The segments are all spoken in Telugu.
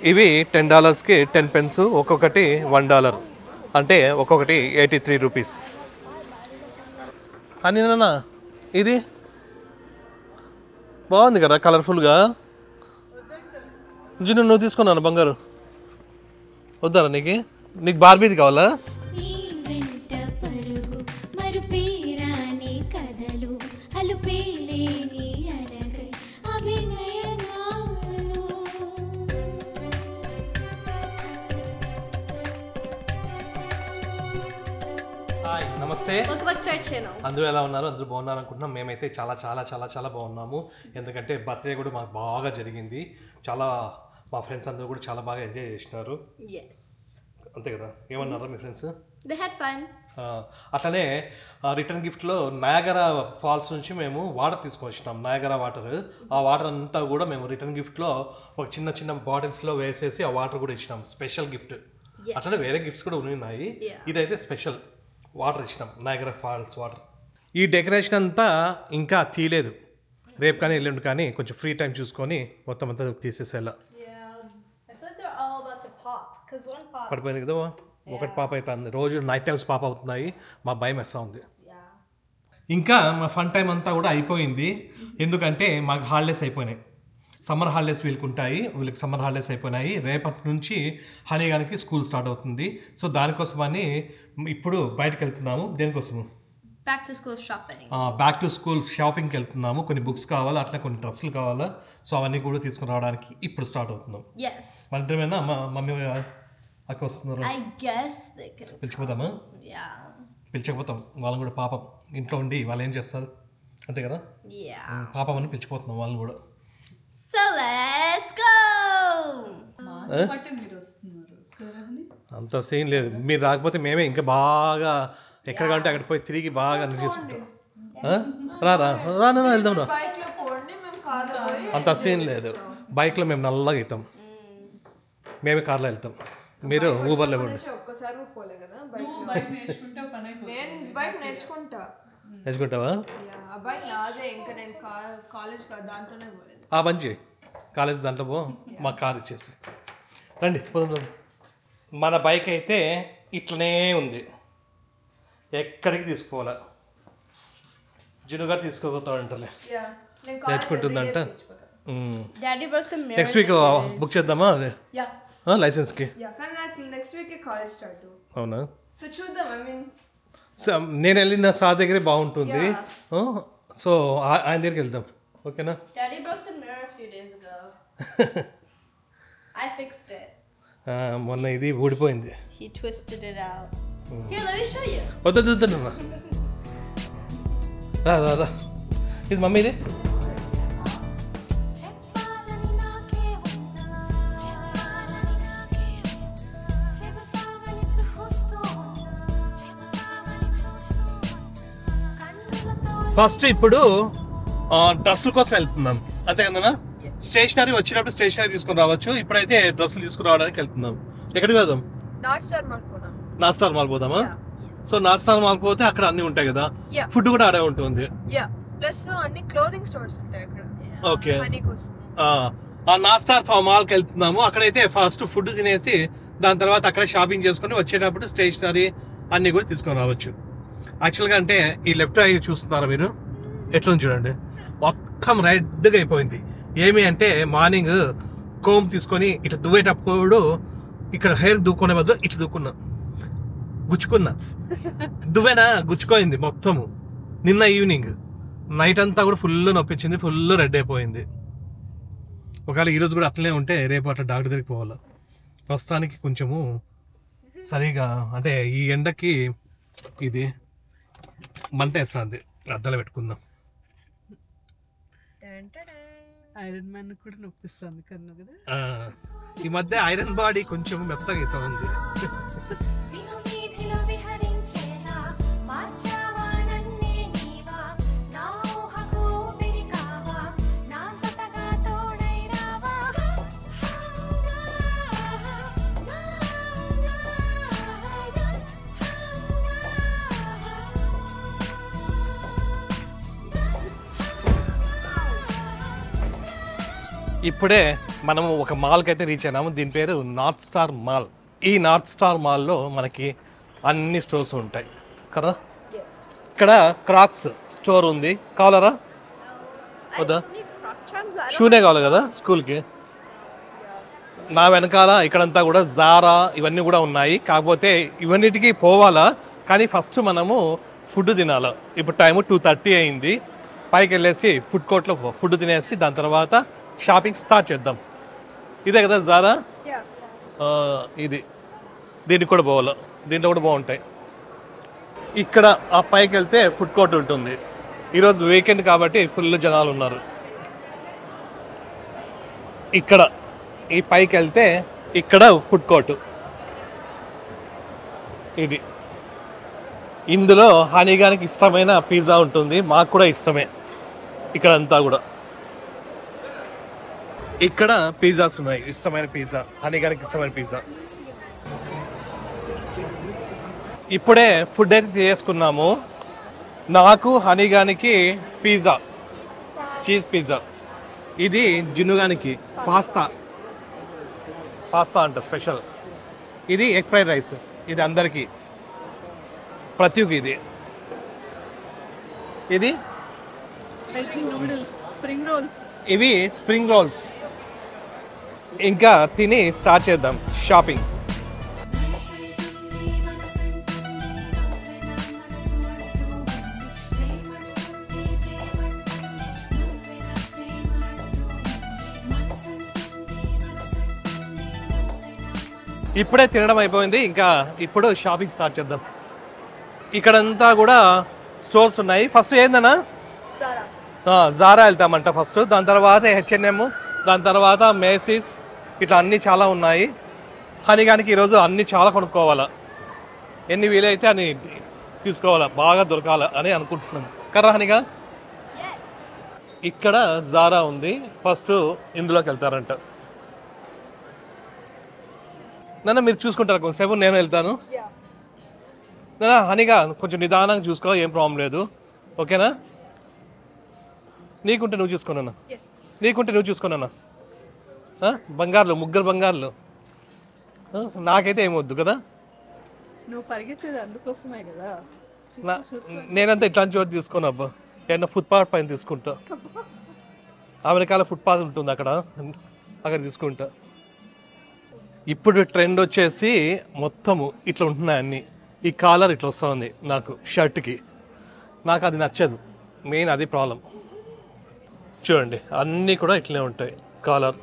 ఇవి $10కి 10 పెన్స్, ఒక్కొక్కటి $1, అంటే ఒక్కొక్కటి 83 రూపీస్. అని నాన్న ఇది బాగుంది కదా కలర్ఫుల్గా. జున్ను నువ్వు తీసుకున్నాను బంగారు, వద్దారా నీకు బార్బీది కావాలా? నమస్తే, అందరూ ఎలా ఉన్నారు? అందరూ బాగున్నారు అనుకుంటున్నాం. మేమైతే చాలా చాలా చాలా చాలా బాగున్నాము. ఎందుకంటే బర్త్డే కూడా మాకు బాగా జరిగింది. చాలా మా ఫ్రెండ్స్ అందరూ కూడా చాలా బాగా ఎంజాయ్ చేసినారు. అంతే కదా, ఏమన్నారా మీ ఫ్రెండ్స్? అట్లనే రిటర్న్ గిఫ్ట్లో నయాగరా ఫాల్స్ నుంచి మేము వాటర్ తీసుకొని వచ్చినాం. నయాగరా వాటర్, ఆ వాటర్ అంతా కూడా మేము రిటర్న్ గిఫ్ట్లో ఒక చిన్న చిన్న బాటిల్స్లో వేసేసి ఆ వాటర్ కూడా ఇచ్చినాం. Special gift. అట్లనే వేరే గిఫ్ట్స్ కూడా ఉన్నాయి, ఇదైతే స్పెషల్ వాటర్ ఇచ్చినాం, నయాగరా ఫాల్స్ వాటర్. ఈ డెకరేషన్ అంతా ఇంకా తీయలేదు, రేపు కానీ ఎల్లుండి కానీ కొంచెం ఫ్రీ టైం చూసుకొని మొత్తం అంతా తీసేసేలా. పడిపోయింది కదా, ఒకటి పాప అవుతుంది, రోజు నైట్ టైమ్స్ పాప అవుతున్నాయి, మా భయం వేస్తూ ఉంది. ఇంకా మా ఫన్ టైం అంతా కూడా అయిపోయింది, ఎందుకంటే మాకు హాలిడేస్ అయిపోయినాయి. సమ్మర్ హాలిడేస్ వీళ్ళకి సమ్మర్ హాలిడేస్ అయిపోయినాయి. రేపటి నుంచి హనీగానికి స్కూల్ స్టార్ట్ అవుతుంది. సో దానికోసమని ఇప్పుడు బయటకు వెళ్తున్నాము. దేనికోసము? బ్యాక్ టు స్కూల్ షాపింగ్కి వెళ్తున్నాము. కొన్ని బుక్స్ కావాలా, అట్లా కొన్ని డ్రెస్సులు కావాలా, సో అవన్నీ కూడా తీసుకుని రావడానికి ఇప్పుడు స్టార్ట్ అవుతున్నాం. మన ఇద్దరమేనా? మమ్మీ అక్క వస్తున్నారు, పిలిచిపోతామా? పిలిచకపోతాం, వాళ్ళని కూడా పాపం ఇంట్లో ఉండి వాళ్ళు ఏం చేస్తారు, అంతే కదా, పాపం అని పిలిచిపోతున్నాం వాళ్ళని కూడా. అంత సీన్ లేదు, మీరు రాకపోతే మేమే ఇంకా బాగా ఎక్కడ కంటే అక్కడ పోయి తిరిగి బాగా అన్ని చేసుకుంటాం. వెళ్దాం రా, అంత సీన్ లేదు. బైక్లో మేము నల్లగా అవుతాం, మేమే కార్లో వెళ్తాం, మీరు ఊబర్లో ఇవ్వండి. నేర్చుకుంటావా? ఆ మంచి కాలేజ్ దాంట్లో పో, మా కార్ ఇచ్చేసి రండి పోదాం. మన బైక్ అయితే ఇట్లనే ఉంది, ఎక్కడికి తీసుకోవాలా. జునుగారు తీసుకోపోతాడంటలే, నేర్చుకుంటుందంట. నెక్స్ట్ వీక్ బుక్ చేద్దామా అదే లైసెన్స్కి? అవునా? నేను వెళ్ళిన సార్ దగ్గరే బాగుంటుంది, సో ఆయన దగ్గరికి వెళ్దాం. ఓకేనా? మొన్న ఇది ఊడిపోయింది. వద్దు రా, ఇది మమ్మీది. ఫస్ట్ ఇప్పుడు డ్రెస్సుల కోసం వెళ్తున్నాం, అంతే కదా. స్టేషనరీ వచ్చినప్పుడు స్టేషనరీ తీసుకుని రావచ్చు, ఇప్పుడైతే డ్రెస్సులు తీసుకురావడానికి వెళ్తున్నాం. ఎక్కడికి వెళ్దాం? నార్త్ స్టార్ మాల్ పోదామా? సో నార్త్ స్టార్ మాల్ పోతే అక్కడ అన్ని ఉంటాయి కదా, ఫుడ్ కూడా ఆడే ఉంటుంది. ఓకే, ఆ నార్త్ స్టార్ మాల్కి వెళ్తున్నాము. అక్కడైతే ఫస్ట్ ఫుడ్ తినేసి దాని తర్వాత అక్కడ షాపింగ్ చేసుకుని వచ్చేటప్పుడు స్టేషనరీ అన్ని కూడా తీసుకొని రావచ్చు. యాక్చువల్గా అంటే ఈ లెఫ్ట్ ఐ చూస్తున్నారా మీరు, ఎట్లా చూడండి, మొత్తం రెడ్గా అయిపోయింది. ఏమి అంటే మార్నింగ్ కోమ్ తీసుకొని ఇట్లా దువ్వేటప్పుడు ఇక్కడ హెయిర్ దుక్కునే బదులు ఇట్లా గుచ్చుకున్నా, దువ్వేనా గుచ్చుకోయింది మొత్తము. నిన్న ఈవినింగ్ నైట్ అంతా కూడా ఫుల్ నొప్పించింది, ఫుల్ రెడ్ అయిపోయింది. ఒకవేళ ఈరోజు కూడా అట్లనే ఉంటే రేపు అట్లా డాక్టర్ దగ్గరికి పోవాలి. ప్రస్తుతానికి కొంచెము సరిగా అంటే ఈ ఎండకి ఇది మంట వేస్తుంది, అద్దాలు పెట్టుకుందాం. ఐరన్ మ్యాన్ కూడా నొప్పిస్తుంది కన్నా కదా. ఈ మధ్య ఐరన్ బాడీ కొంచెం మెత్తగా అవుతా ఉంది. ఇప్పుడే మనము ఒక మాల్కి అయితే రీచ్ అయినాము. దీని పేరు నార్త్ స్టార్ మాల్. ఈ నార్త్ స్టార్ మాల్లో మనకి అన్ని స్టోర్స్ ఉంటాయి కదా. ఇక్కడ క్రాక్స్ స్టోర్ ఉంది, కావాలరా? వద్దా? షూనే కావాలి కదా స్కూల్కి. నా వెనకాల ఇక్కడంతా కూడా జారా ఇవన్నీ కూడా ఉన్నాయి. కాకపోతే ఇవన్నిటికీ పోవాలా, కానీ ఫస్ట్ మనము ఫుడ్ తినాలి. ఇప్పుడు టైము 2:30 అయింది. పైకి వెళ్ళేసి ఫుడ్ కోర్ట్లో ఫుడ్ తినేసి దాని తర్వాత షాపింగ్ స్టార్ట్ చేద్దాం. ఇదే కదా జారా, ఇది. దీనికి కూడా పోవాలి, దీంట్లో కూడా బాగుంటాయి. ఇక్కడ ఆ పైకి వెళ్తే ఫుడ్ కోర్ట్ ఉంటుంది. ఈరోజు వీకెండ్ కాబట్టి ఫుల్ జనాలు ఉన్నారు. ఇక్కడ ఈ పైకి వెళ్తే ఇక్కడ ఫుడ్ కోర్టు ఇది. ఇందులో హనీగానికి ఇష్టమైన పిజ్జా ఉంటుంది, మాకు కూడా ఇష్టమే. ఇక్కడంతా కూడా ఇక్కడ పిజ్జాస్ ఉన్నాయి, ఇష్టమైన పిజ్జా, హనీగానికి ఇష్టమైన పిజ్జా. ఇప్పుడే ఫుడ్ అయితే చేసుకున్నాము. నాకు హనీగానికి పిజ్జా, చీజ్ పిజ్జా. ఇది జిన్నుగానికి పాస్తా అంట స్పెషల్. ఇది ఎగ్ ఫ్రైడ్ రైస్, ఇది అందరికీ, ప్రతికి ఇది. ఇది ఇవి స్ప్రింగ్ రోల్స్. ఇంకా తిని స్టార్ట్ చేద్దాం షాపింగ్. ఇప్పుడే తినడం అయిపోయింది, ఇంకా ఇప్పుడు షాపింగ్ స్టార్ట్ చేద్దాం. ఇక్కడంతా కూడా స్టోర్స్ ఉన్నాయి. ఫస్ట్ ఏందన్నా జారా వెళ్తామంట ఫస్ట్, దాని తర్వాత H&M, దాని తర్వాత మేసీస్, ఇట్లా అన్నీ చాలా ఉన్నాయి. హనీగానికి ఈరోజు అన్నీ చాలా కొనుక్కోవాలా, ఎన్ని వీలైతే అని తీసుకోవాలా, బాగా దొరకాల అని అనుకుంటున్నాం కదా హనీగా. ఇక్కడ జారా ఉంది, ఫస్ట్ ఇందులోకి వెళ్తారంట. నన్ను మీరు చూసుకుంటారా కొంచెంసేపు, నేను వెళ్తాను. హనీగా కొంచెం నిదానంగా చూసుకో, ఏం ప్రాబ్లం లేదు, ఓకేనా? నీకుంటే నువ్వు చూసుకున్నా, నీకుంటే నువ్వు చూసుకున్నా. బంగారులు, ముగ్గురు బంగారులు. నాకైతే ఏమొద్దు కదా. నువ్వు పరిగెత్తేది అందుకోసమే కదా. నేనంతా ఇట్లాంటి చోటు తీసుకోను అబ్బా, ఏమన్నా ఫుట్పాత్ పైన తీసుకుంటా. అమెరికాలో ఫుట్పాత్ ఉంటుంది, అక్కడ తీసుకుంటా. ఇప్పుడు ట్రెండ్ వచ్చేసి మొత్తము ఇట్లా ఉంటున్నాయి అన్నీ. ఈ కాలర్ ఇట్లా వస్తుంది నాకు షర్ట్కి, నాకు అది నచ్చదు, మెయిన్ అది ప్రాబ్లం. చూడండి అన్నీ కూడా ఇట్లనే ఉంటాయి కాలర్,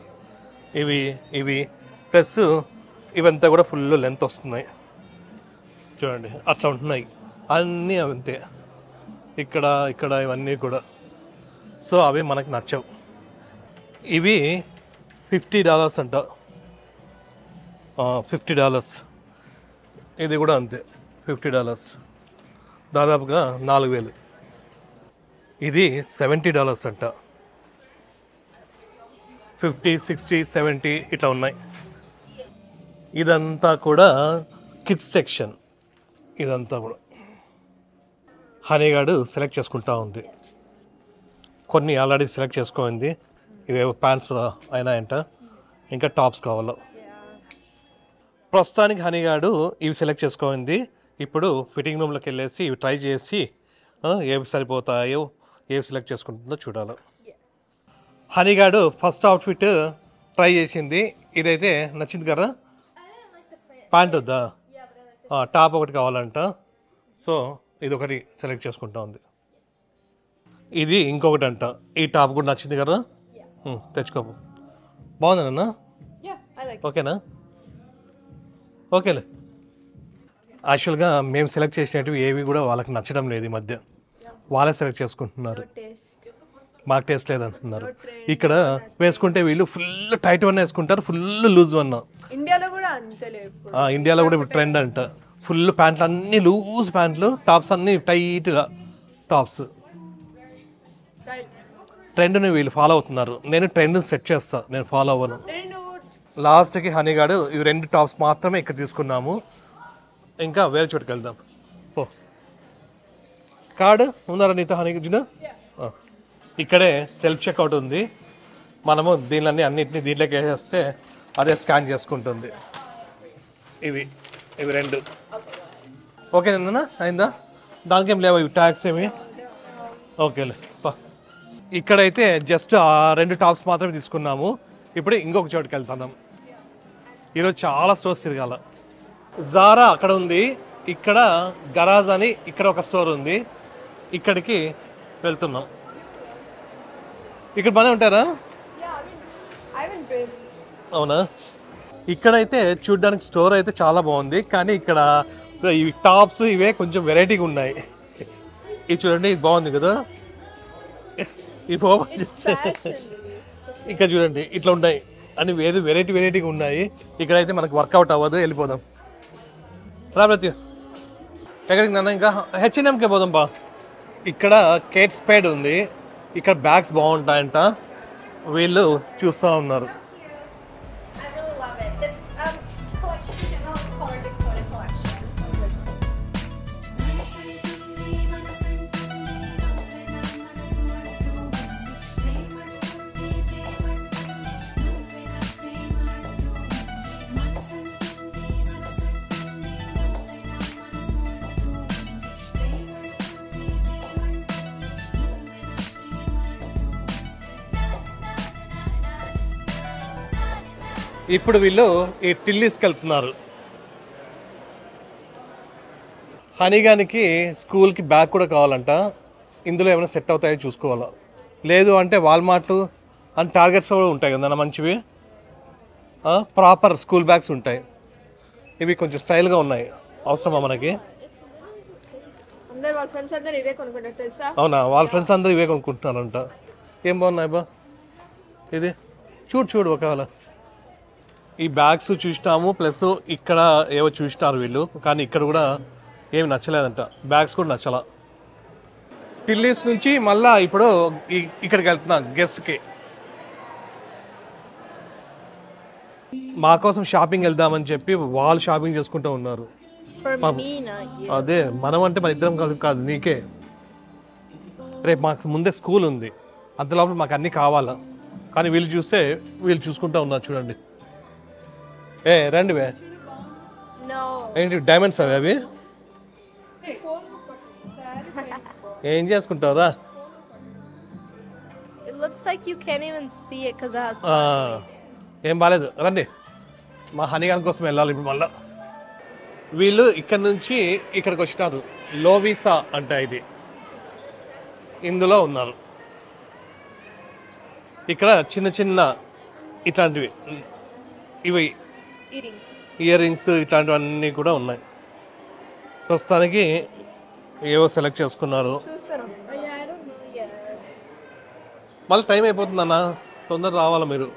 ఇవి ప్లస్ ఇవంతా కూడా ఫుల్ లెంత్ వస్తున్నాయి. చూడండి అట్లా ఉంటున్నాయి అన్నీ అంతే, ఇక్కడ ఇవన్నీ కూడా. సో అవి మనకు నచ్చవు. ఇవి $50 అంట, $50. ఇది కూడా అంతే, $50, దాదాపుగా 4,000. ఇది $70 అంట, 50, 60, 70 ఇట్లా ఉన్నాయి. ఇదంతా కూడా కిడ్స్ సెక్షన్. ఇదంతా కూడా హనీగాడు సెలెక్ట్ చేసుకుంటా ఉంది. కొన్ని ఆల్రెడీ సెలెక్ట్ చేసుకోండి. ఇవేవో ప్యాంట్స్ అయినాయంట, ఇంకా టాప్స్ కావాలో. ప్రస్తుతానికి హనీగాడు ఇవి సెలెక్ట్ చేసుకోండి. ఇప్పుడు ఫిట్టింగ్ రూమ్లోకి వెళ్ళేసి ఇవి ట్రై చేసి ఏవి సరిపోతాయో, ఏవి సెలెక్ట్ చేసుకుంటుందో చూడాలి. హనీగాడు ఫస్ట్ అవుట్ఫిట్ ట్రై చేసింది, ఇదైతే నచ్చింది కదా. ప్యాంట్ వద్దా, టాప్ ఒకటి కావాలంట. సో ఇది ఒకటి సెలెక్ట్ చేసుకుంటా ఉంది. ఇది ఇంకొకటి అంట, ఈ టాప్ కూడా నచ్చింది కదా, తెచ్చుకోపు. బాగుందన్నా, ఓకేనా? ఓకేలే. యాక్చువల్గా మేము సెలెక్ట్ చేసినవి ఏవి కూడా వాళ్ళకి నచ్చడం లేదు ఈ మధ్య, వాళ్ళే సెలెక్ట్ చేసుకుంటున్నారు, మాకు టేస్ట్ లేదంటున్నారు. ఇక్కడ వేసుకుంటే వీళ్ళు ఫుల్ టైట్ వన్ వేసుకుంటారు, ఫుల్ లూజ్ వన్. ఇండియాలో కూడా ఇప్పుడు ట్రెండ్ అంట, ఫుల్ ప్యాంట్లు అన్నీ లూజ్ ప్యాంట్లు, టాప్స్ అన్నీ టైట్గా టాప్స్. ట్రెండ్ని వీళ్ళు ఫాలో అవుతున్నారు, నేను ట్రెండ్ని సెట్ చేస్తా, నేను ఫాలో అవ్వను. లాస్ట్కి హనీగాడు ఇవి 2 టాప్స్ మాత్రమే ఇక్కడ తీసుకున్నాము, ఇంకా వేరే చోటుకి వెళ్దాం. ఓ కార్డు ఉన్నారా నీతో హనీగా? ఇక్కడే సెల్ఫ్ చెక్అవుట్ ఉంది, మనము అన్నింటినీ దీంట్లోకి వేసేస్తే అదే స్కాన్ చేసుకుంటుంది. ఇవి 2 ఓకేనా? అయిందా? దానికేం లేవు ఇవి ట్యాక్స్ ఏమి. ఓకేలే. ఇక్కడైతే జస్ట్ ఆ 2 టాప్స్ మాత్రమే తీసుకున్నాము. ఇప్పుడు ఇంకొక చోటుకి వెళ్తున్నాం. ఈరోజు చాలా స్టోర్స్ తిరగాల. జారా అక్కడ ఉంది, ఇక్కడ గరాజ్ అని ఇక్కడ ఒక స్టోర్ ఉంది, ఇక్కడికి వెళ్తున్నాం. ఇక్కడ బాగానే ఉంటారా? అవునా? ఇక్కడైతే చూడ్డానికి స్టోర్ అయితే చాలా బాగుంది, కానీ ఇక్కడ ఇవి టాప్స్ ఇవే కొంచెం వెరైటీగా ఉన్నాయి. ఇది చూడండి, ఇది బాగుంది కదా, ఇది ఓపెన్ చేస్తే ఇక్కడ చూడండి ఇట్లా ఉన్నాయి అని ఏదో వెరైటీగా ఉన్నాయి. ఇక్కడైతే మనకు వర్కౌట్ అవ్వదు, వెళ్ళిపోదాం. రాబోతు ఎక్కడికి నాన్న? ఇంకా H&Mకే పోదాం బా. ఇక్కడ కేట్ స్పేడ్ ఉంది, ఇక్కడ బ్యాగ్స్ బాగుంటాయంట, వీళ్ళు చూస్తూ ఉన్నారు. ఇప్పుడు వీళ్ళు ఈ టిల్లీస్కి వెళ్తున్నారు. హనీగానికి స్కూల్కి బ్యాగ్ కూడా కావాలంట. ఇందులో ఏమైనా సెట్ అవుతాయో చూసుకోవాలా, లేదు అంటే వాల్మార్ట్ అండ్ టార్గెట్స్ కూడా ఉంటాయి కదా మంచివి, ప్రాపర్ స్కూల్ బ్యాగ్స్ ఉంటాయి. ఇవి కొంచెం స్టైల్గా ఉన్నాయి, అవసరమా మనకి? అవునా? వాళ్ళ ఫ్రెండ్స్ అందరూ ఇవే కొనుక్కుంటున్నారంట. ఏం బాగున్నాయి బా. ఇది చూడు ఒకవేళ. ఈ బ్యాగ్స్ చూసినాము, ప్లస్ ఇక్కడ ఏవో చూసినారు వీళ్ళు, కానీ ఇక్కడ కూడా ఏమి నచ్చలేదంట, బ్యాగ్స్ కూడా నచ్చలా. టిల్లీస్ నుంచి మళ్ళా ఇప్పుడు ఇక్కడికి వెళ్తున్నా గెస్ట్కి. మా కోసం షాపింగ్ వెళ్దామని చెప్పి వాళ్ళు షాపింగ్ చేసుకుంటూ ఉన్నారు. అదే మనం అంటే మన ఇద్దరం కాదు, నీకే. రేపు మాకు ముందే స్కూల్ ఉంది, అంతలోపల మాకు అన్నీ కావాలా, కానీ వీళ్ళు చూస్తే వీళ్ళు చూసుకుంటూ ఉన్నారు. చూడండి, రండి వే. ఏంటి డైమండ్స్ అవి? అవి ఏం చేసుకుంటారా? ఏం బాలేదు, రండి. మా హనీగాన్ కోసం వెళ్ళాలి ఇప్పుడు మళ్ళా. వీళ్ళు ఇక్కడ నుంచి ఇక్కడికి వచ్చినారు. లోవిసా అంటే ఇది, ఇందులో ఉన్నారు. ఇక్కడ చిన్న ఇట్లాంటివి, ఇవి ఇయర్ రింగ్స్ ఇట్లాంటివన్నీ కూడా ఉన్నాయి. ప్రస్తుతానికి ఏవో సెలెక్ట్ చేసుకున్నారు. మళ్ళీ టైం అయిపోతుందన్న, తొందర రావాలా మీరు.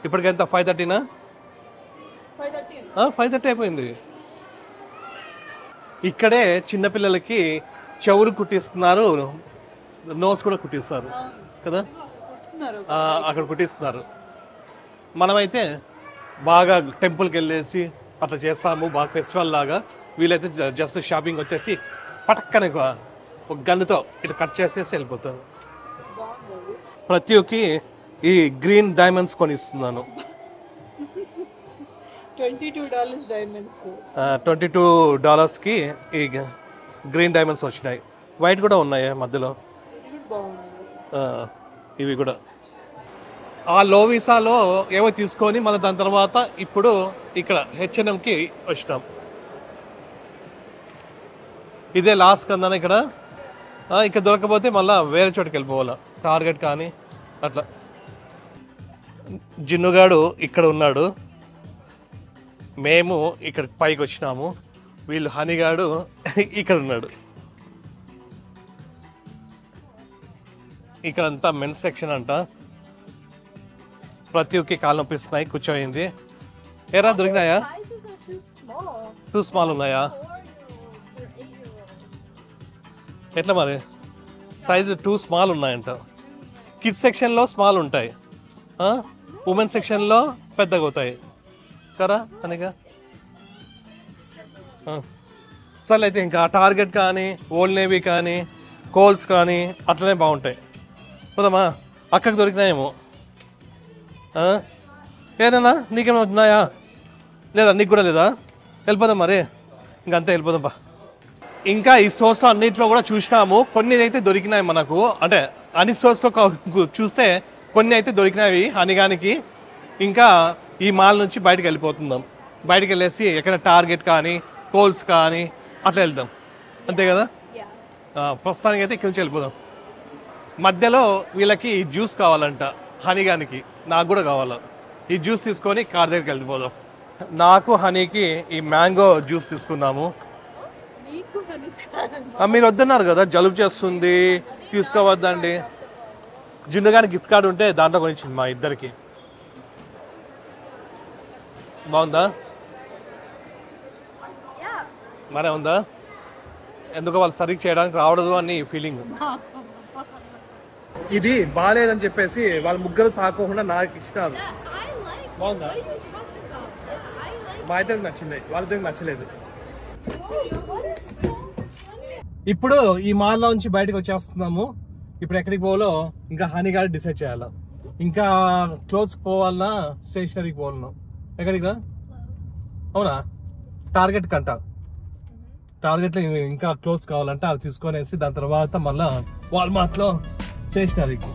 ఇప్పటికెంత 5:30నా? 5:30 అయిపోయింది. ఇక్కడే చిన్నపిల్లలకి చెవులు కుట్టిస్తున్నారు, నోస్ కూడా కుట్టిస్తారు కదా, అక్కడ కుట్టిస్తున్నారు. మనమైతే బాగా టెంపుల్కి వెళ్ళేసి అట్లా చేస్తాము, బాగా ఫెస్టివల్ లాగా. వీలైతే జస్ట్ షాపింగ్ వచ్చేసి పటక్కనే ఒక గన్నుతో ఇట్లా కట్ చేసేసి వెళ్ళిపోతారు. ప్రతి ఒక్క ఈ గ్రీన్ డైమండ్స్ కొనిస్తున్నాను. $22కి ఈ గ్రీన్ డైమండ్స్ వచ్చినాయి. వైట్ కూడా ఉన్నాయి మధ్యలో, ఇవి కూడా. ఆ లోవిసాలో ఏవో తీసుకొని మళ్ళీ దాని తర్వాత ఇప్పుడు ఇక్కడ H&Mకి వచ్చినాం. ఇదే లాస్ట్ కన్నా ఇక్కడ. ఇక్కడ దొరకపోతే మళ్ళీ వేరే చోటుకి వెళ్ళిపోవాలా, టార్గెట్ కానీ అట్లా. జిన్నుగాడు ఇక్కడ ఉన్నాడు, మేము ఇక్కడ పైకి వచ్చినాము. వీళ్ళు హనీగాడు ఇక్కడ ఉన్నాడు. ఇక్కడంతా మెన్స్ సెక్షన్ అంట. ప్రతి ఒక్క కాలు నొప్పిస్తున్నాయి, కూర్చోయింది. ఏరా దొరికినాయా? టూ స్మాల్ ఉన్నాయా? ఎట్లా మరి? సైజు 2 స్మాల్ ఉన్నాయంట. కిడ్స్ సెక్షన్లో స్మాల్ ఉంటాయి, ఉమెన్ సెక్షన్లో పెద్దగా అవుతాయి కదా అనగా. సరే అయితే ఇంకా టార్గెట్ కానీ, ఓల్డ్ నేవీ కానీ, కోల్స్ కానీ అట్లనే బాగుంటాయి. పోదామా? అక్కకి దొరికినాయేమో. ఏదన్నా నీకేమైనా ఉన్నాయా లేదా? నీకు కూడా లేదా? వెళ్ళిపోదాం మరి, ఇంకంతే వెళ్ళిపోదాం బా. ఇంకా ఈ స్టోర్స్లో అన్నింటిలో కూడా చూసినాము, కొన్ని అయితే దొరికినాయి మనకు. అంటే అన్ని స్టోర్స్లో చూస్తే కొన్ని అయితే దొరికినాయి హనీగానికి. ఇంకా ఈ మాల్ నుంచి బయటకు వెళ్ళిపోతున్నాం. బయటకు వెళ్ళేసి ఎక్కడ టార్గెట్ కానీ కోల్స్ కానీ అట్లా వెళ్దాం, అంతే కదా? ప్రస్తుతానికి అయితే ఇక్కడి నుంచి వెళ్ళిపోదాం. మధ్యలో వీళ్ళకి జ్యూస్ కావాలంట హనీగానికి, నాకు కూడా కావాలా. ఈ జ్యూస్ తీసుకొని కార్ దగ్గరికి వెళ్ళిపోదాం. నాకు హనీకి ఈ మ్యాంగో జ్యూస్ తీసుకున్నాము. మీరు వద్దన్నారు కదా, జలుబు చేస్తుంది తీసుకోవద్దండి. జిన్నుగాని గిఫ్ట్ కార్డు ఉంటే దాంట్లో కొనిచ్చింది మా ఇద్దరికి. బాగుందా? మరే ఉందా? ఎందుకో వాళ్ళు సరిగ్గా చేయడానికి రావడదు అని ఫీలింగ్. ఇది బాగాలేదని చెప్పేసి వాళ్ళ ముగ్గురు తాకోకుండా నాకు ఇచ్చినారు. బాగుందా? మా ఇద్దరికి నచ్చింది, వాళ్ళిద్దరికి నచ్చలేదు. ఇప్పుడు ఈ మాల్లో నుంచి బయటకు వచ్చేస్తున్నాము. ఇప్పుడు ఎక్కడికి పోవాలో ఇంకా హనీ గారు డిసైడ్ చేయాలా. ఇంకా క్లోజ్ పోవాలన్నా స్టేషనరీకి పోవాలన్నా ఎక్కడికి రా? అవునా, టార్గెట్ కంట. టార్గెట్లో ఇంకా క్లోజ్ కావాలంటే అవి తీసుకొనేసి దాని తర్వాత మళ్ళా వాల్మార్ట్లో స్టేషనరీకి.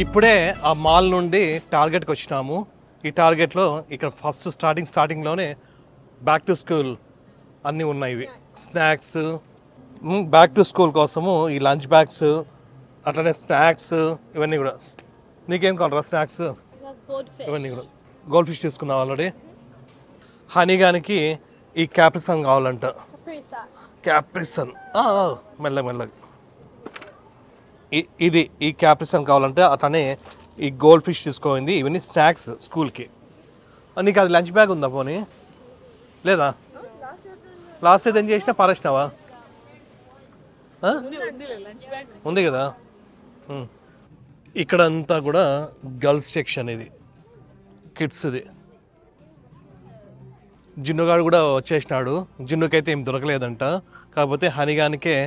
ఇప్పుడే ఆ మాల్ నుండి టార్గెట్కి వచ్చినాము. ఈ టార్గెట్లో ఇక్కడ ఫస్ట్ స్టార్టింగ్లోనే బ్యాక్ టు స్కూల్ అన్నీ ఉన్నాయి. ఇవి స్నాక్స్, బ్యాక్ టు స్కూల్ కోసము ఈ లంచ్ బ్యాగ్స్, అట్లనే స్నాక్స్ ఇవన్నీ కూడా. నీకేం కావాలరా స్నాక్స్? ఇవన్నీ కూడా. గోల్డ్ ఫిష్ తీసుకున్నావు ఆల్రెడీ. హనీగానికి ఈ క్యాప్రిసన్ కావాలంట. క్యాప్రిసన్ మెల్లగా ఇది ఈ క్యాప్రిసన్ కావాలంటే అట్లనే ఈ గోల్డ్ ఫిష్ తీసుకోయింది. ఇవన్నీ స్నాక్స్ స్కూల్కి. నీకు అది లంచ్ బ్యాగ్ ఉందా పోనీ? లేదా? లాస్ట్ ఏం చేసినా పారేసినావా? ఉంది కదా. ఇక్కడ అంతా కూడా గర్ల్స్ సెక్షన్, ఇది కిడ్స్ది. జిన్నుగాడు కూడా వచ్చేసినాడు. జిన్నుకైతే ఏం దొరకలేదంట, కాకపోతే హనీగానికే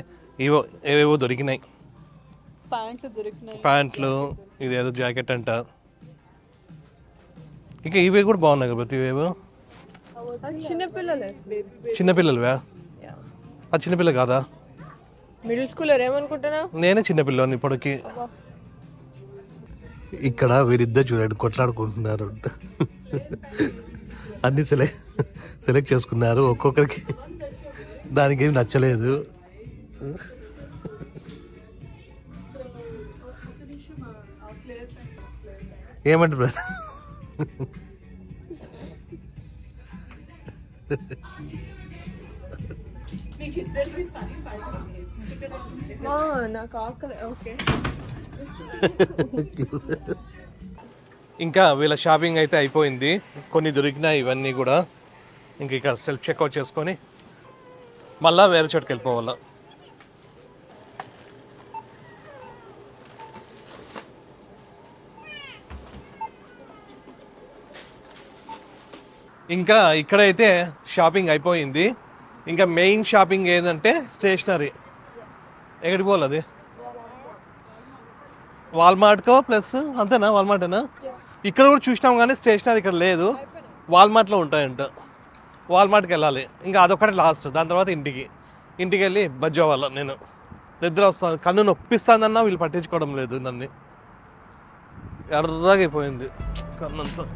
ఏవేవో దొరికినాయి. ప్యాంట్లు, ఇదేదో జాకెట్ అంట. ఇంకా ఇవే కూడా బాగున్నాయి కాబట్టి ఇవేవో చిన్నపిల్లలువా? అది చిన్నపిల్ల కాదా? మిడిల్ స్కూల్ ఏమనుకుంటున్నా? నేనే చిన్నపిల్లని ఇప్పటికి. ఇక్కడ వీరిద్దరు చూడండి కొట్లాడుకుంటున్నారు. అన్ని సెలెక్ట్ చేసుకున్నారు, ఒక్కొక్కరికి దానికి ఏమి నచ్చలేదు. ఏమంటారు బ్రదర్? ఇంకా వీళ్ళ షాపింగ్ అయితే అయిపోయింది. కొన్ని దొరికినాయి ఇవన్నీ కూడా. ఇంక ఇక్కడ సెల్ఫ్ చెక్అవుట్ చేసుకొని మళ్ళీ వేరే చోటుకి వెళ్ళిపోవాలా. ఇంకా ఇక్కడైతే షాపింగ్ అయిపోయింది. ఇంకా మెయిన్ షాపింగ్ ఏంటంటే స్టేషనరీ. ఎక్కడికి పోవాలి? అది వాల్మార్ట్కో ప్లస్ అంతేనా? వాల్మార్టేనా? ఇక్కడ కూడా చూసినాం కానీ స్టేషనరీ ఇక్కడ లేదు, వాల్మార్ట్లో ఉంటాయంట. వాల్మార్ట్కి వెళ్ళాలి. ఇంకా అదొకటి లాస్ట్. దాని తర్వాత ఇంటికి వెళ్ళి బజ్జో వాళ్ళ. నేను నిద్ర వస్తుంది, కన్ను నొప్పిస్తుందన్నా వీళ్ళు పట్టించుకోవడం లేదు. నన్ను ఎర్రగా అయిపోయింది కన్నంతా.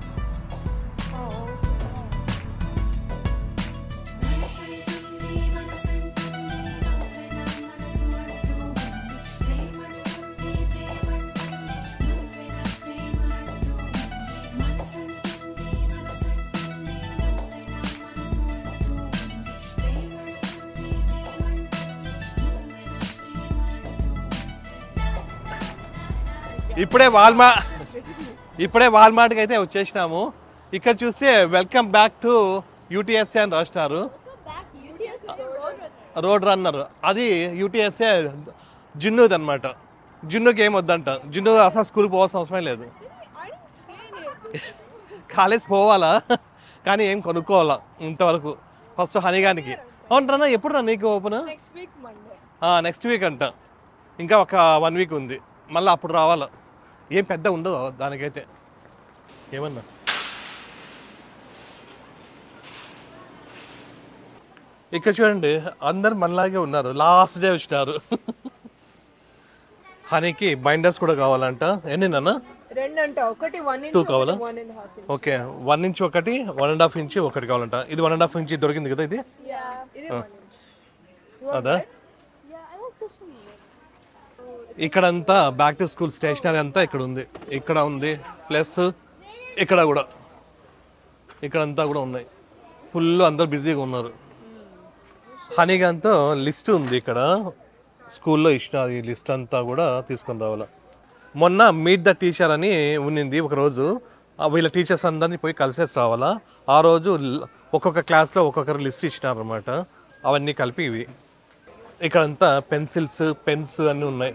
ఇప్పుడే వాల్మార్ట్కి అయితే వచ్చేసినాము. ఇక్కడ చూస్తే వెల్కమ్ బ్యాక్ టు యూటీఎస్ఏ అని రాసినారు. రోడ్ రన్నర్ అది యూటీఎస్ఏ జిన్నుది అనమాట. జున్నుకి ఏం వద్దంట. జున్ను అసలు స్కూల్కి పోవాల్సిన అవసరమే లేదు. కాలేజ్ పోవాలా కానీ ఏం కొనుక్కోవాలా ఇంతవరకు. ఫస్ట్ హనీగానికి. అవునరా ఎప్పుడు రా నీకు ఓపెన్? నెక్స్ట్ వీక్ అంట. ఇంకా ఒక 1 వీక్ ఉంది. మళ్ళీ అప్పుడు రావాలా. ఏం పెద్ద ఉండదు దానికైతే. ఏమన్నా ఇక్కడ చూడండి అందరు మనలాగే ఉన్నారు. లాస్ట్ డే వచ్చినారు. హనీకి బైండర్స్ కూడా కావాలంట. ఎన్ని నాన్న? 2 కావాలా? ఓకే 1 ఇంచ్ ఒకటి, 1.5 ఇంచ్ ఒకటి కావాలంట. ఇది 1.5 ఇంచ్ దొరికింది కదా ఇది? అదా? ఇక్కడంతా బ్యాక్ టు స్కూల్ స్టేషనరీ అంతా ఇక్కడ ఉంది. ఇక్కడ ఉంది ప్లస్ ఇక్కడ కూడా, ఇక్కడంతా కూడా ఉన్నాయి. ఫుల్ అందరు బిజీగా ఉన్నారు. హనీగాంతో లిస్ట్ ఉంది ఇక్కడ స్కూల్లో ఇచ్చినారు. ఈ లిస్ట్ అంతా కూడా తీసుకొని రావాలి. మొన్న మీట్ ద టీచర్ అని ఉన్నింది ఒకరోజు. వీళ్ళ టీచర్స్ అందరినీ పోయి కలిసేసి రావాలా. ఆ రోజు ఒక్కొక్క క్లాస్లో ఒక్కొక్కరు లిస్ట్ ఇచ్చినారు అనమాట. అవన్నీ కలిపి ఇవి. ఇక్కడంతా పెన్సిల్స్, పెన్స్ అన్నీ ఉన్నాయి.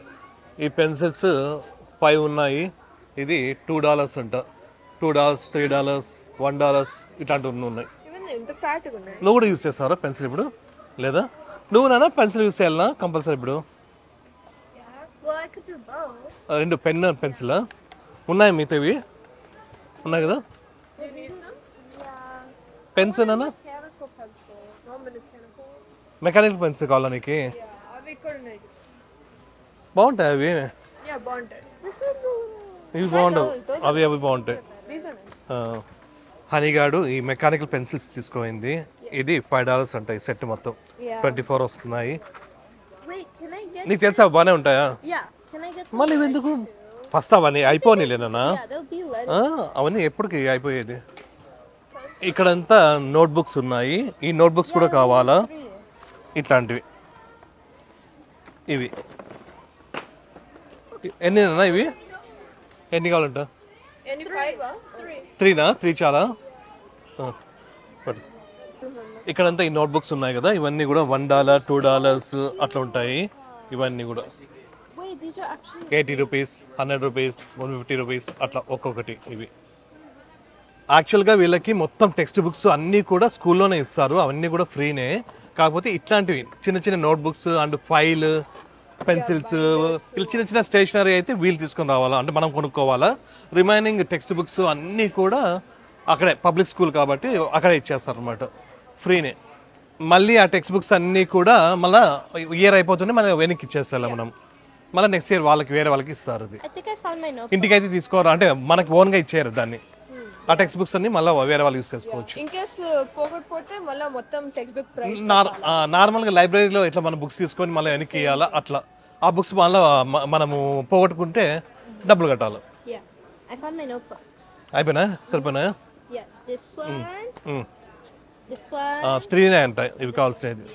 ఈ పెన్సిల్స్ 5 ఉన్నాయి. ఇది $2 అంట. $2, $3, $1 ఇట్లాంటివి ఉన్నాయి. నువ్వు కూడా యూస్ చేస్తావా పెన్సిల్ ఇప్పుడు? లేదా నువ్వు నాన్న పెన్సిల్ యూస్ చేయాలనా కంపల్సరీ ఇప్పుడు? 2 పెన్ పెన్సిల్ ఉన్నాయి. మీతో ఇవి ఉన్నాయి కదా పెన్స్ నాన్న? మెకానికల్ పెన్సిల్ కావాలా నీకు? బాగుంటాయి అవి. ఇవి బాగుండవు. అవి బాగుంటాయి. హనీగాడు ఈ మెకానికల్ పెన్సిల్స్ తీసుకోయింది. ఇది $5 అంట. ఈ సెట్ మొత్తం 24 వస్తున్నాయి. నీకు తెలుసా బాగానే ఉంటాయా? మళ్ళీ ఎందుకు ఫస్ట్ అవన్నీ అయిపోయి లేదన్నా? అవన్నీ ఎప్పటికి అయిపోయేది. ఇక్కడంతా నోట్బుక్స్ ఉన్నాయి. ఈ నోట్బుక్స్ కూడా కావాలా? ఇట్లాంటివి ఇవి ఎన్నినా? ఇవి ఎన్ని కావాలంట? 3నా? 3 చాలా. ఇక్కడంతా ఈ నోట్బుక్స్ ఉన్నాయి కదా, ఇవన్నీ కూడా $1, $2 అట్లా ఉంటాయి. ఇవన్నీ కూడా $80, $100, $150 అట్లా ఒక్కొక్కటి. ఇవి యాక్చువల్గా వీళ్ళకి మొత్తం టెక్స్ట్ బుక్స్ అన్నీ కూడా స్కూల్లోనే ఇస్తారు. అవన్నీ కూడా ఫ్రీనే. కాకపోతే ఇట్లాంటివి చిన్న చిన్న నోట్బుక్స్ అండ్ ఫైల్, పెన్సిల్స్, చిన్న చిన్న స్టేషనరీ అయితే వీళ్ళు తీసుకొని రావాలా, అంటే మనం కొనుక్కోవాలా. రిమైనింగ్ టెక్స్ట్ బుక్స్ అన్నీ కూడా అక్కడే పబ్లిక్ స్కూల్ కాబట్టి అక్కడే ఇచ్చేస్తారు అనమాట, ఫ్రీనే. మళ్ళీ ఆ టెక్స్ట్ బుక్స్ అన్నీ కూడా మళ్ళీ ఇయర్ అయిపోతుంది, మళ్ళీ వెనక్కి ఇచ్చేస్తాం మనం. మళ్ళీ నెక్స్ట్ ఇయర్ వాళ్ళకి వేరే వాళ్ళకి ఇస్తారు. అది ఇంటికైతే తీసుకోరా అంటే మనకి ఓన్గా ఇచ్చేయారు దాన్ని. ఆ టెక్స్ట్ బుక్స్ అన్ని మళ్ళీ వేరే వాళ్ళు యూస్ చేసుకోవచ్చు. నార్మల్గా లైబ్రరీలో ఇట్లా మనం బుక్స్ తీసుకొని మళ్ళీ వెనక్కి ఇవ్వాలా అట్లా. ఆ బుక్స్ మళ్ళీ మనము పోగొట్టుకుంటే డబ్బులు కట్టాలి. అయిపోయినా? సరిపోయినా? 3 అంట ఇవి కావాల్సినది.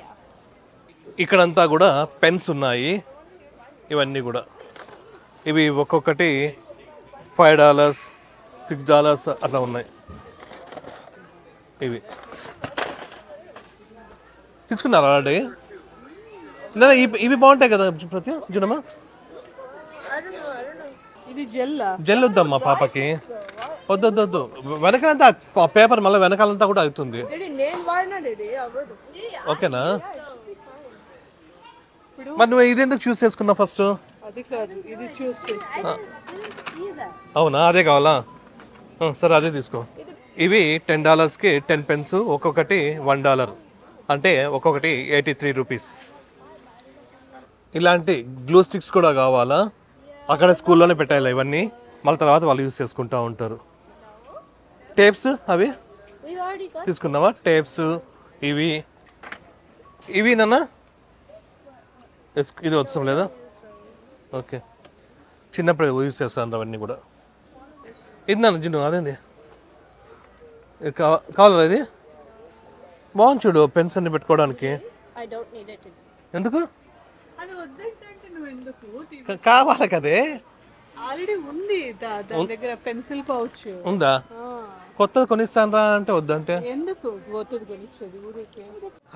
ఇక్కడంతా కూడా పెన్స్ ఉన్నాయి. ఇవన్నీ కూడా ఇవి ఒక్కొక్కటి $5, $6 అట్లా ఉన్నాయి. ఇవి తీసుకున్నారా ఆల్రెడీ? ఇవి బాగుంటాయి కదా ప్రతి జునమ్మా? జెల్ వద్దమ్మా పాపకి. వద్దు వెనకాలంతా పేపర్ మళ్ళీ వెనకాలంతా కూడా అవుతుంది. ఓకేనా? మరి నువ్వు ఇది ఎందుకు చూస్ చేసుకున్నావు ఫస్ట్? అవునా, అదే కావాలా? సరే అదే తీసుకో. ఇవి $10కి 10 పెన్స్, ఒక్కొక్కటి $1 అంటే ఒక్కొక్కటి $83. ఇలాంటి గ్లూ స్టిక్స్ కూడా కావాలా? అక్కడ స్కూల్లోనే పెట్టాలి ఇవన్నీ, మళ్ళీ తర్వాత వాళ్ళు యూస్ చేసుకుంటూ ఉంటారు. టేప్స్ అవి తీసుకున్నావా? టేప్స్ ఇవి నాన్న ఇది వచ్చాం లేదా? ఓకే, చిన్నప్పుడు యూస్ చేస్తాను అవన్నీ కూడా. ఇది నాన్న జిన్ను అదేంది కావాలా? ఇది బాగుంది చూడు, పెన్స్ అన్ని పెట్టుకోవడానికి. ఎందుకు కావాలి కదే? ఆల్రెడీ ఉంది దగ్గర పెన్సిల్ పౌచ్ ఉందా? కొత్తది కొనిస్తాను రా అంటే వద్దంటే ఎందుకు పోతుంది కొనిచ్చేది ఊరికే.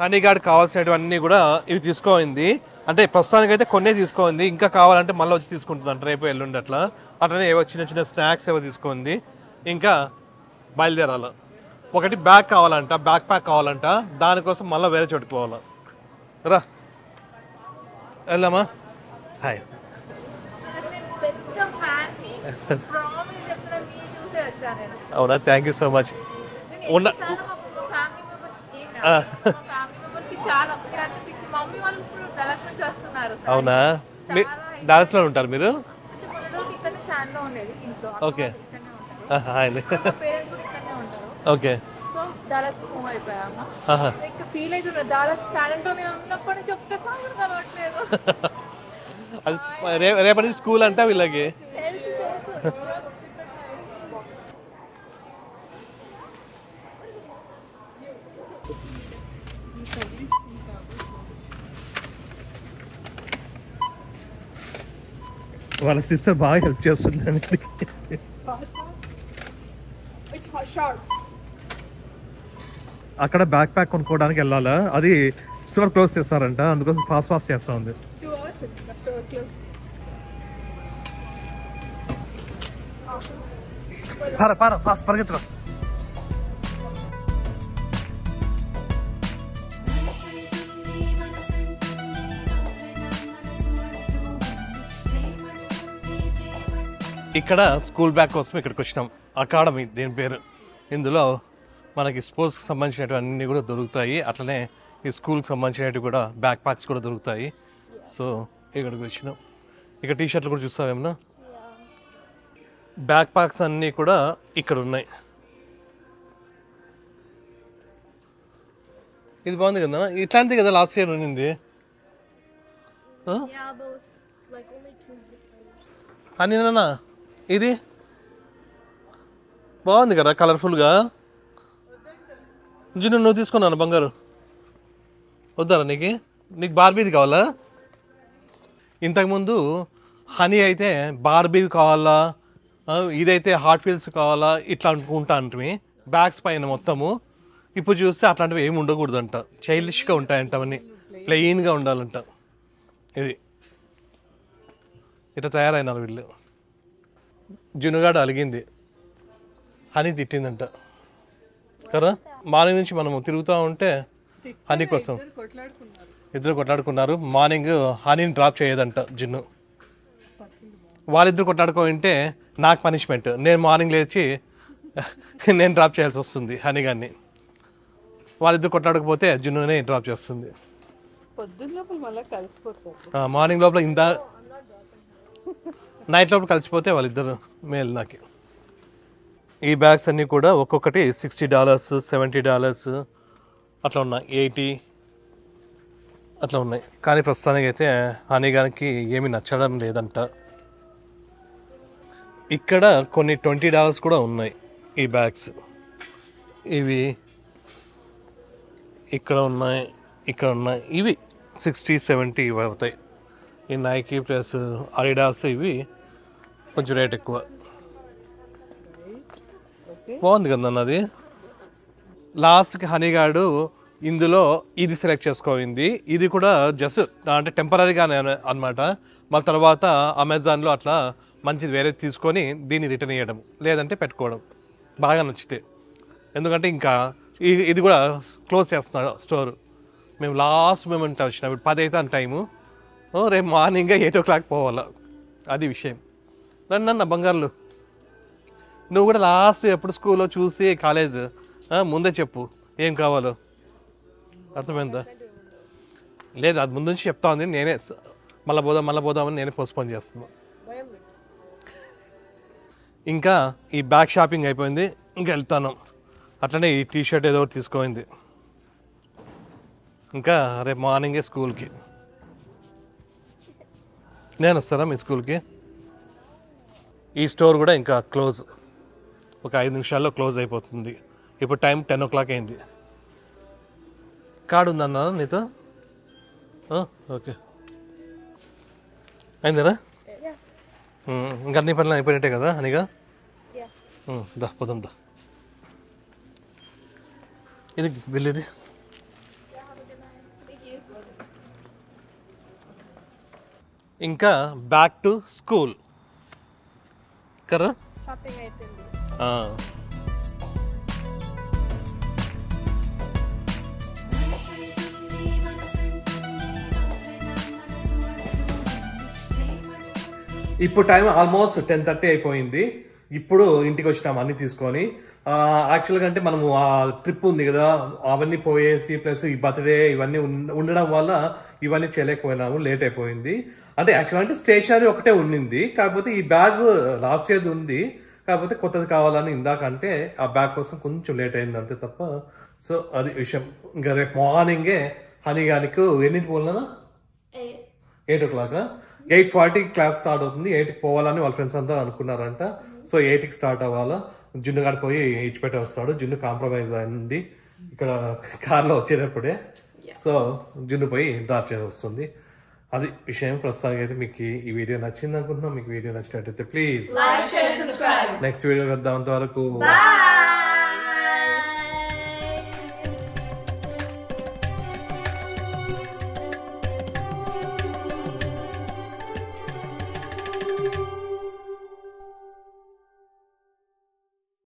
హనీగాడ్ కావాల్సినవన్నీ కూడా ఇవి తీసుకోయింది. అంటే ప్రస్తుతానికి అయితే కొన్నే తీసుకోయింది. ఇంకా కావాలంటే మళ్ళీ వచ్చి తీసుకుంటుంది అంట రేపు ఎల్లుండి అట్లా. అట్లనే ఏవో చిన్న చిన్న స్నాక్స్ ఏవో తీసుకుంది. ఇంకా బయలుదేరాలి. ఒకటి బ్యాగ్ కావాలంట, బ్యాక్ ప్యాక్ కావాలంట. దానికోసం మళ్ళీ వేరే చోటుకు పోవాలి. రా వెళ్దామా? హాయ్. అవునా, థ్యాంక్ యూ సో మచ్. అవునా, డాలస్లో ఉంటారు మీరు? Okay okay. రేపటి నుంచి స్కూల్ అంటా వీళ్ళకి. వాళ్ళ సిస్టర్ బాగా హెల్ప్ చేస్తుంది. అక్కడ బ్యాక్ ప్యాక్ కొనుక్కోవడానికి వెళ్ళాలా, అది స్టోర్ క్లోజ్ చేస్తారంట, అందుకోసం ఫాస్ట్ ఫాస్ట్ చేస్తా ఉంది. ఫాస్ట్ పరిగెత్తరా. ఇక్కడ స్కూల్ బ్యాగ్ కోసం ఇక్కడికి వచ్చినాం. అకాడమీ దీని పేరు. ఇందులో మనకి స్పోర్ట్స్కి సంబంధించినవి అన్నీ కూడా దొరుకుతాయి. అట్లనే ఈ స్కూల్కి సంబంధించినవి కూడా బ్యాక్ ప్యాక్స్ కూడా దొరుకుతాయి. సో ఇక్కడికి వచ్చినాం. ఇక్కడ టీ షర్ట్లు కూడా చూస్తావేమన్నా. బ్యాక్ ప్యాక్స్ అన్నీ కూడా ఇక్కడ ఉన్నాయి. ఇది బాగుంది కదా, ఇట్లాంటిది కదా లాస్ట్ ఇయర్ ఉన్నింది. అనినా ఇది బాగుంది కదా కలర్ఫుల్గా. నువ్వు తీసుకున్నాను బంగారు. వద్దారా నీకు బార్బీది కావాలా? ఇంతకుముందు హనీ అయితే బార్బీ కావాలా, ఇదైతే హాట్ వీల్స్ కావాలా ఇట్లా అనుకుంటా అంటే బ్యాగ్స్ పైన మొత్తము. ఇప్పుడు చూస్తే అట్లాంటివి ఏమి ఉండకూడదంట, చైల్డిష్గా ఉంటాయంట, అవన్నీ ప్లెయిన్గా ఉండాలంట. ఇది ఇట్లా తయారైనారు వీళ్ళు. జునుగాడు అలిగింది, హనీ తిట్టిందంట కదా. మార్నింగ్ నుంచి మనము తిరుగుతూ ఉంటే హనీ కోసం ఇద్దరు కొట్లాడుకున్నారు. మార్నింగ్ హనీని డ్రాప్ చేయదంట జున్ను. వాళ్ళిద్దరు కొట్లాడుకుంటే నాకు పనిష్మెంట్, నేను మార్నింగ్ లేచి నేను డ్రాప్ చేయాల్సి వస్తుంది హనీ గారిని. వాళ్ళిద్దరు కొట్లాడకపోతే జున్నునే డ్రాప్ చేస్తుంది. మార్నింగ్ లోపల నైట్ లోపల కలిసిపోతే వాళ్ళిద్దరు మేల్ నాకు. ఈ బ్యాగ్స్ అన్నీ కూడా ఒక్కొక్కటి $60, $70 అట్లా ఉన్నాయి, 80 అట్లా ఉన్నాయి. కానీ ప్రస్తుతానికి అయితే హనీ గారికి ఏమీ నచ్చడం లేదంట. ఇక్కడ కొన్ని $20 కూడా ఉన్నాయి ఈ బ్యాగ్స్. ఇవి ఇక్కడ ఉన్నాయి, ఇక్కడ ఉన్నాయి. ఇవి 60-70 ఇవి అవుతాయి. ఈ నైకీ ప్లస్ అడిడాస్ ఇవి కొంచెం రేట్ ఎక్కువ. బాగుంది కదా అది. లాస్ట్కి హనీగాడు ఇందులో ఇది సెలెక్ట్ చేసుకోయింది. ఇది కూడా జస్ట్ అంటే టెంపరీగానే అనమాట. మళ్ళీ తర్వాత అమెజాన్లో అట్లా మంచిది వేరే తీసుకొని దీన్ని రిటర్న్ చేయడం, లేదంటే పెట్టుకోవడం బాగా నచ్చితే. ఎందుకంటే ఇంకా ఇది కూడా క్లోజ్ చేస్తున్నాడు స్టోర్. మేము లాస్ట్ మూమెంట్ వచ్చినాం, ఇప్పుడు 10 అవుతాను టైము. రేపు మార్నింగ్ 8 o'clock పోవాలా, అది విషయం. నన్ను బంగారులు, నువ్వు కూడా లాస్ట్ ఎప్పుడు స్కూల్లో చూసి కాలేజ్ ముందే చెప్పు ఏం కావాలో, అర్థమైందా? లేదు, అది ముందు నుంచి చెప్తా ఉంది. నేనే మళ్ళీ పోదామని నేనే పోస్ట్పోన్ చేస్తున్నా. ఇంకా ఈ బ్యాగ్ షాపింగ్ అయిపోయింది, ఇంకా వెళ్తాను. అట్లనే ఈ టీ షర్ట్ ఏదో ఒకటి తీసుకోయింది. ఇంకా రేపు మార్నింగే స్కూల్కి. నేను వస్తారా మీ స్కూల్కి? ఈ స్టోర్ కూడా ఇంకా క్లోజ్, ఒక 5 నిమిషాల్లో క్లోజ్ అయిపోతుంది. ఇప్పుడు టైం 10 o'clock అయింది. కార్డు ఉందన్నా నీతో? ఓకే, అయిందరా? ఇంకా అన్ని పనులు అయిపోయినట్టే కదా అనిగా? దా పోదాం దా. ఇది బిల్ ఇది. ఇంకా బ్యాక్ టు స్కూల్ కదా. షాపింగ్ అయిపోయింది. ఇప్పుడు టైం ఆల్మోస్ట్ 10:30 అయిపోయింది. ఇప్పుడు ఇంటికి వచ్చినాం అన్ని తీసుకొని. యాక్చువల్గా అంటే మనము ఆ ట్రిప్ ఉంది కదా, అవన్నీ పోయేసి ప్లస్ ఈ బర్త్డే ఇవన్నీ ఉండడం వల్ల ఇవన్నీ చేయలేకపోయినాము, లేట్ అయిపోయింది. అంటే యాక్చువల్గా అంటే స్టేషనరీ ఒకటే ఉండింది, కాకపోతే ఈ బ్యాగ్ లాస్ట్ ఇయర్ ఉంది, కాకపోతే కొత్తది కావాలని ఇందాకంటే ఆ బ్యాగ్ కోసం కొంచెం లేట్ అయింది అంతే తప్ప. సో అది విషయం. ఇంకా రేపు మార్నింగే హనీగానికి ఎన్నింటికి పోలేనా, 8 o'clock, 8:40 క్లాస్ స్టార్ట్ అవుతుంది. 8కి పోవాలని వాళ్ళ ఫ్రెండ్స్ అంతా అనుకున్నారంట. సో 8కి స్టార్ట్ అవ్వాలా. జున్ను గారు పోయి ఇచ్చిపెట్టి వస్తాడు. జున్ను కాంప్రమైజ్ అయింది ఇక్కడ కార్లో వచ్చేటప్పుడే. సో జున్ను పోయి డ్రాప్ చేసి వస్తుంది. అది విషయం. ప్రస్తుతానికి అయితే మీకు ఈ వీడియో నచ్చింది అనుకుంటున్నాం. మీకు వీడియో నచ్చినట్టయితే ప్లీజ్ నెక్స్ట్ వీడియో వద్దాం. అంతవరకు